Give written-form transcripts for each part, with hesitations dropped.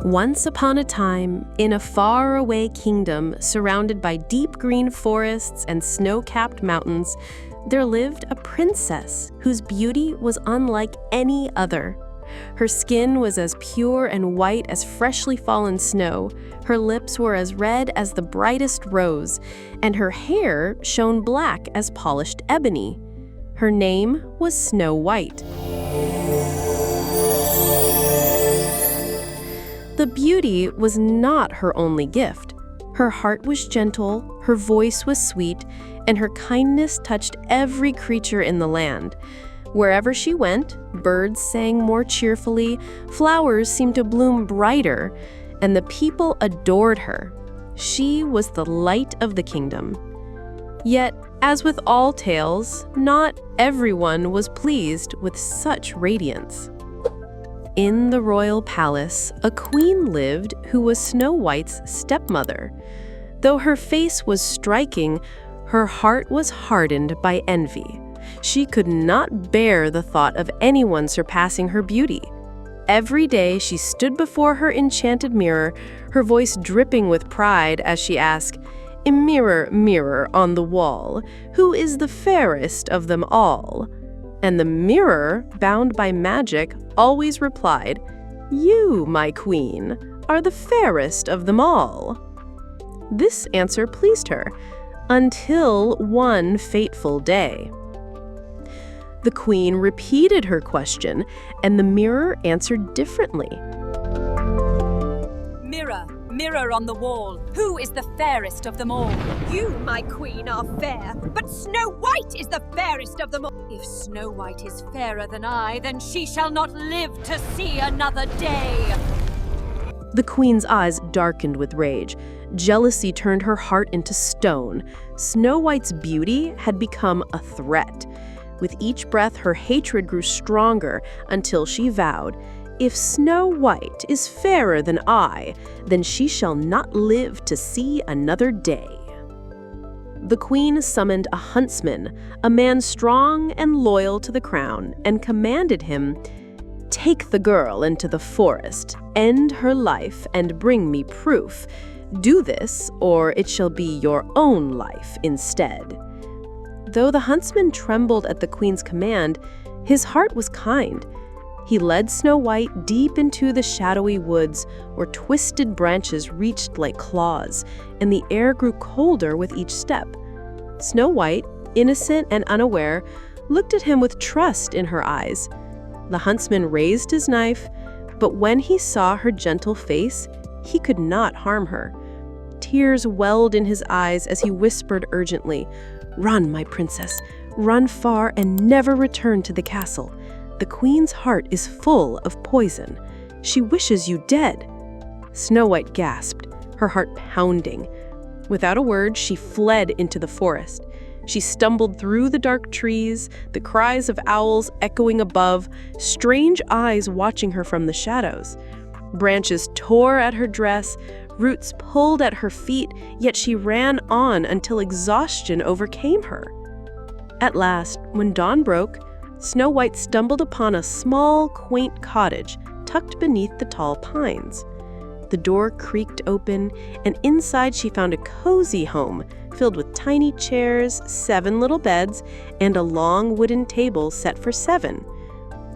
Once upon a time, in a faraway kingdom surrounded by deep green forests and snow-capped mountains, there lived a princess whose beauty was unlike any other. Her skin was as pure and white as freshly fallen snow, her lips were as red as the brightest rose, and her hair shone black as polished ebony. Her name was Snow White. The beauty was not her only gift. Her heart was gentle, her voice was sweet, and her kindness touched every creature in the land. Wherever she went, birds sang more cheerfully, flowers seemed to bloom brighter, and the people adored her. She was the light of the kingdom. Yet, as with all tales, not everyone was pleased with such radiance. In the royal palace, a queen lived who was Snow White's stepmother. Though her face was striking, her heart was hardened by envy. She could not bear the thought of anyone surpassing her beauty. Every day she stood before her enchanted mirror, her voice dripping with pride as she asked, "Mirror, mirror on the wall, who is the fairest of them all?" And the mirror, bound by magic, always replied, "You, my queen, are the fairest of them all." This answer pleased her, until one fateful day. The queen repeated her question, and the mirror answered differently. Mirror, mirror on the wall, who is the fairest of them all? You, my queen, are fair, but Snow White is the fairest of them all. If Snow White is fairer than I, then she shall not live to see another day. The queen's eyes darkened with rage. Jealousy turned her heart into stone. Snow White's beauty had become a threat. With each breath, her hatred grew stronger until she vowed, "If Snow White is fairer than I, then she shall not live to see another day." The queen summoned a huntsman, a man strong and loyal to the crown, and commanded him, "Take the girl into the forest, end her life, and bring me proof. Do this, or it shall be your own life instead." Though the huntsman trembled at the queen's command, his heart was kind. He led Snow White deep into the shadowy woods, where twisted branches reached like claws, and the air grew colder with each step. Snow White, innocent and unaware, looked at him with trust in her eyes. The huntsman raised his knife, but when he saw her gentle face, he could not harm her. Tears welled in his eyes as he whispered urgently, "Run, my princess, run far and never return to the castle. The queen's heart is full of poison. She wishes you dead." Snow White gasped, her heart pounding. Without a word, she fled into the forest. She stumbled through the dark trees, the cries of owls echoing above, strange eyes watching her from the shadows. Branches tore at her dress, roots pulled at her feet, yet she ran on until exhaustion overcame her. At last, when dawn broke, Snow White stumbled upon a small, quaint cottage tucked beneath the tall pines. The door creaked open, and inside she found a cozy home filled with tiny chairs, 7 little beds, and a long wooden table set for 7.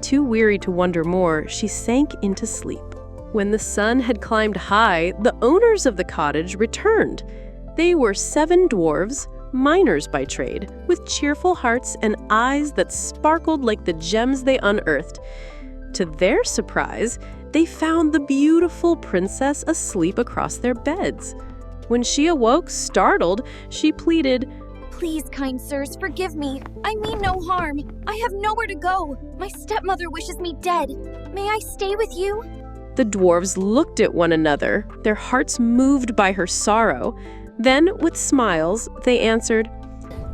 Too weary to wonder more, she sank into sleep. When the sun had climbed high, the owners of the cottage returned. They were 7 dwarves, miners by trade, with cheerful hearts and eyes that sparkled like the gems they unearthed. To their surprise, they found the beautiful princess asleep across their beds. When she awoke, startled, she pleaded, "Please, kind sirs, forgive me. I mean no harm. I have nowhere to go. My stepmother wishes me dead. May I stay with you?" The dwarves looked at one another, their hearts moved by her sorrow. Then, with smiles, they answered,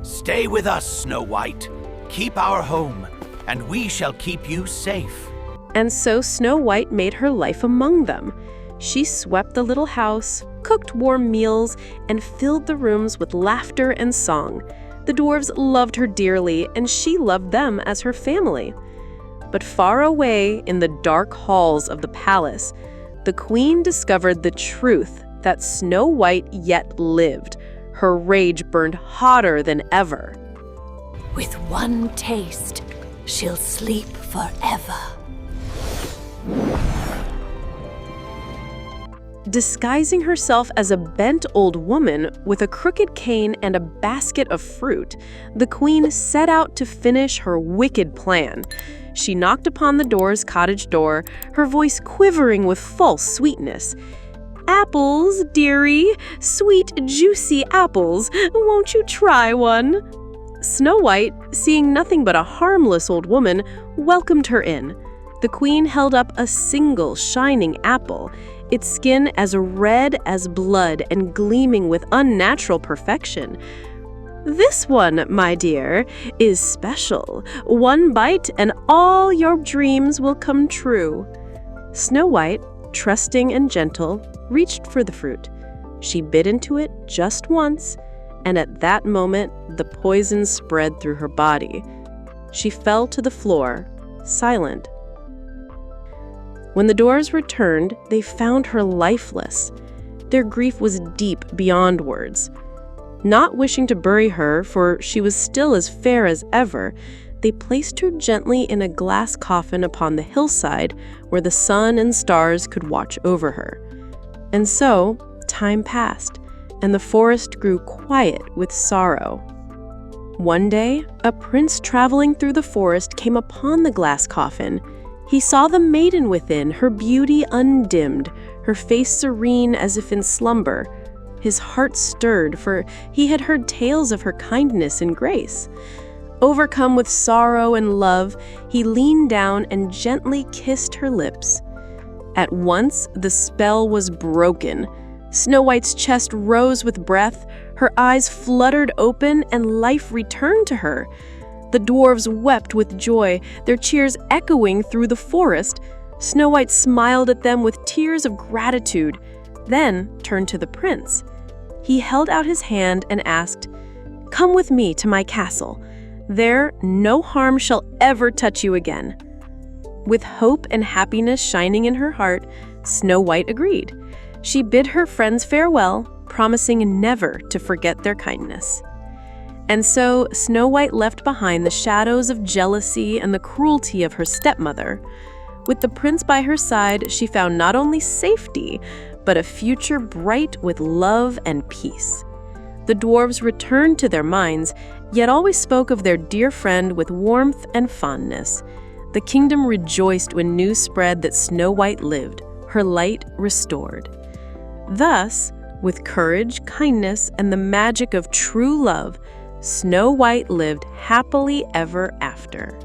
"Stay with us, Snow White. Keep our home, and we shall keep you safe." And so Snow White made her life among them. She swept the little house, cooked warm meals, and filled the rooms with laughter and song. The dwarves loved her dearly, and she loved them as her family. But far away in the dark halls of the palace, the queen discovered the truth that Snow White yet lived. Her rage burned hotter than ever. With one taste, she'll sleep forever. Disguising herself as a bent old woman with a crooked cane and a basket of fruit, the queen set out to finish her wicked plan. She knocked upon the door's cottage door, her voice quivering with false sweetness. "Apples, dearie, sweet, juicy apples. Won't you try one?" Snow White, seeing nothing but a harmless old woman, welcomed her in. The queen held up a single shining apple, its skin as red as blood and gleaming with unnatural perfection. "This one, my dear, is special. One bite and all your dreams will come true." Snow White, trusting and gentle, reached for the fruit. She bit into it just once, and at that moment, the poison spread through her body. She fell to the floor, silent. When the dwarves returned, they found her lifeless. Their grief was deep beyond words. Not wishing to bury her, for she was still as fair as ever, they placed her gently in a glass coffin upon the hillside where the sun and stars could watch over her. And so, time passed, and the forest grew quiet with sorrow. One day, a prince traveling through the forest came upon the glass coffin. He saw the maiden within, her beauty undimmed, her face serene as if in slumber. His heart stirred, for he had heard tales of her kindness and grace. Overcome with sorrow and love, he leaned down and gently kissed her lips. At once, the spell was broken. Snow White's chest rose with breath, her eyes fluttered open, and life returned to her. The dwarves wept with joy, their cheers echoing through the forest. Snow White smiled at them with tears of gratitude, then turned to the prince. He held out his hand and asked, "Come with me to my castle. There, no harm shall ever touch you again." With hope and happiness shining in her heart, Snow White agreed. She bid her friends farewell, promising never to forget their kindness. And so Snow White left behind the shadows of jealousy and the cruelty of her stepmother. With the prince by her side, she found not only safety, but a future bright with love and peace. The dwarves returned to their mines, yet always spoke of their dear friend with warmth and fondness. The kingdom rejoiced when news spread that Snow White lived, her light restored. Thus, with courage, kindness, and the magic of true love, Snow White lived happily ever after.